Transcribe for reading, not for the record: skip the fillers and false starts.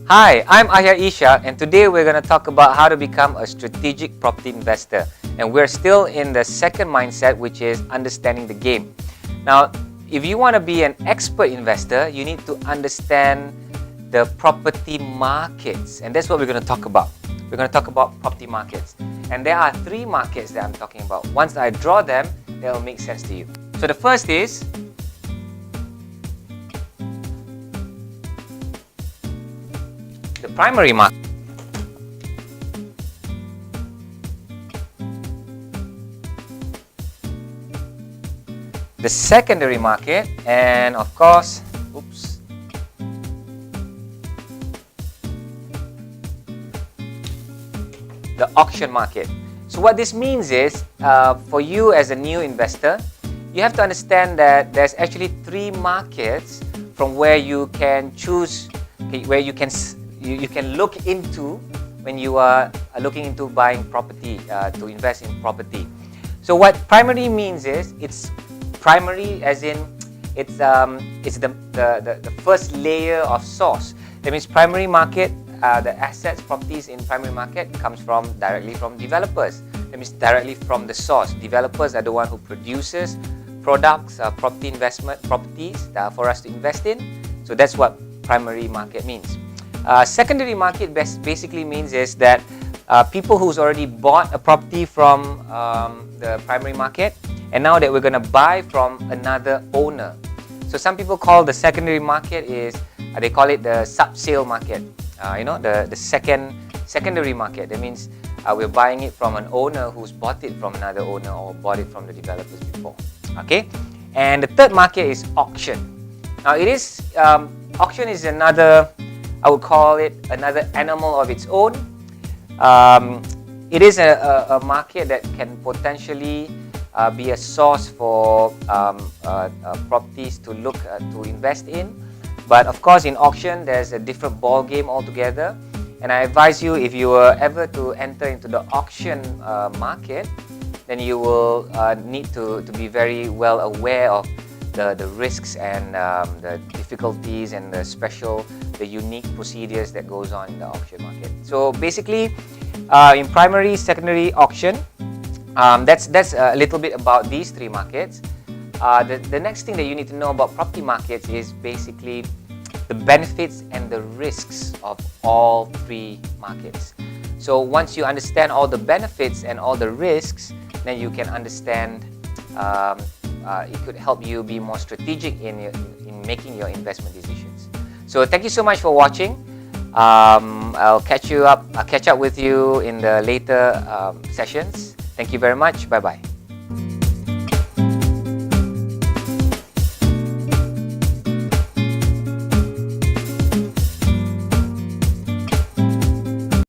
Hi, I'm Ahya Isha, and today we're going to talk about how to become a strategic property investor. And we're still in the second mindset, which is understanding the game. Now, if you want to be an expert investor, you need to understand the property markets, and that's what we're going to talk about. We're going to talk about property markets, and there are three markets that I'm talking about. Once I draw them, that will make sense to you. So the first is the primary market. The secondary market, and of course, the auction market. So what this means is, for you as a new investor, you have to understand that there's actually three markets from where you can choose, where you can look into when you are looking into buying property, to invest in property. So what primary means is, it's primary as in it's the first layer of source. That means primary market, the assets, properties in primary market comes directly from developers. That means directly from the source. Developers are the one who produces products, properties for us to invest in. So that's what primary market means. Secondary market basically means is that people who's already bought a property from the primary market, and now that we're going to buy from another owner. So some people call the secondary market they call it the sub-sale market. The secondary market. That means we're buying it from an owner who's bought it from another owner or bought it from the developers before. Okay, and the third market is auction. Now auction is another, I would call it another animal of its own. It is a market that can potentially be a source for properties to look to invest in. But of course, in auction, there's a different ball game altogether. And I advise you, if you were ever to enter into the auction market, then you will need to be very well aware of the risks and the difficulties and the unique procedures that goes on in the auction market. So basically, in primary, secondary, auction, that's a little bit about these three markets. The next thing that you need to know about property markets is basically the benefits and the risks of all three markets. So once you understand all the benefits and all the risks, then you can understand, it could help you be more strategic in making your investment decisions. So thank you so much for watching. I'll catch up with you in the later sessions. Thank you very much. Bye-bye.